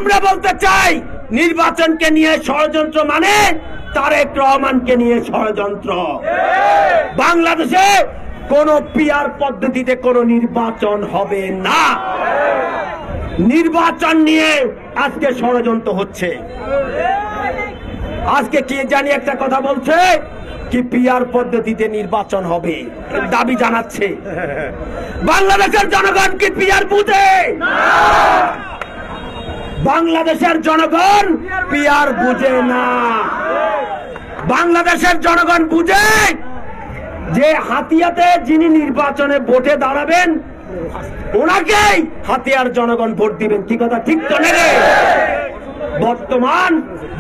আমরা বলতে চাই নির্বাচনকে নিয়ে ষড়যন্ত্র মানে তারেক রহমানকে নিয়ে ষড়যন্ত্র। বাংলাদেশে কোন পিআর পদ্ধতিতে কোন নির্বাচন হবে না। নির্বাচন নিয়ে আজকে ষড়যন্ত্র হচ্ছে। আজকে কি জানি একটা কথা বলছে কি পিআর পদ্ধতিতে নির্বাচন হবে, দাবি জানাচ্ছে। বাংলাদেশের জনগণ কি পিআর বুঝে? বাংলাদেশের জনগণ পিআর বুঝে না। বাংলাদেশের জনগণ বুঝে যে হাতিয়াতে যিনি নির্বাচনে ভোটে দাঁড়াবেন ওনাকেই হাতিয়ার জনগণ ভোট দিবেন। কি কথা ঠিক তো নেই? বর্তমান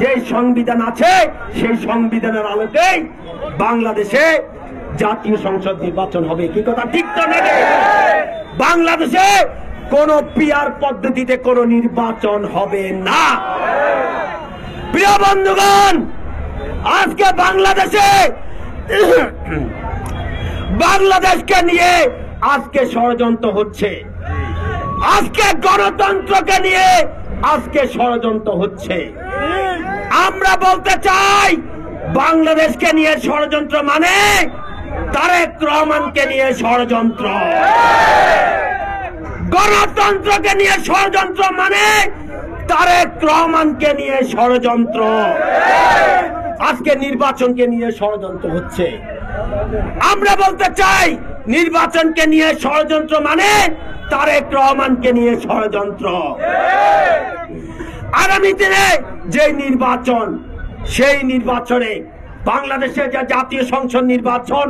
যে সংবিধান আছে সেই সংবিধানের আলোকেই বাংলাদেশে জাতীয় সংসদ নির্বাচন হবে। কি কথা ঠিক তো নেই? বাংলাদেশে কোন পিআর পদ্ধতিতে কোন নির্বাচন হবে না। প্রিয় বন্ধুগণ, আজকে বাংলাদেশকে নিয়ে আজকে ষড়যন্ত্র হচ্ছে। আজকে গণতন্ত্রকে নিয়ে আজকে ষড়যন্ত্র হচ্ছে। আমরা বলতে চাই বাংলাদেশকে নিয়ে ষড়যন্ত্র মানে তারেক রহমানকে নিয়ে ষড়যন্ত্র। গণতন্ত্রকে নিয়ে ষড়যন্ত্র মানে তারেক রহমানকে নিয়ে ষড়যন্ত্র। আজকে নির্বাচনকে নিয়ে ষড়যন্ত্র হচ্ছে। আমরা বলতে চাই নির্বাচনকে নিয়ে ষড়যন্ত্র মানে তারেক রহমানকে নিয়ে ষড়যন্ত্র। আগামী দিনে যে নির্বাচন, সেই নির্বাচনে বাংলাদেশের যে জাতীয় সংসদ নির্বাচন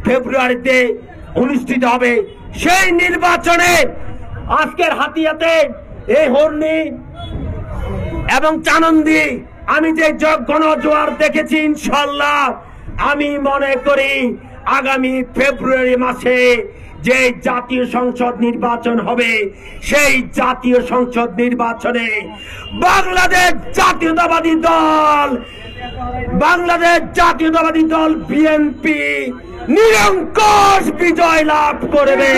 ফেব্রুয়ারিতে অনুষ্ঠিত হবে, সেই নির্বাচনে আজকের হাতিয়াতে এই হর্নি এবং চানন্দি আমি যে গণজোয়ার দেখেছি, ইনশাল্লাহ আমি মনে করি আগামী ফেব্রুয়ারি মাসে যে জাতীয় সংসদ নির্বাচন হবে, সেই জাতীয় সংসদ নির্বাচনে বাংলাদেশ জাতীয়তাবাদী দল বিএনপি নিরঙ্কুশ বিজয় লাভ করবে।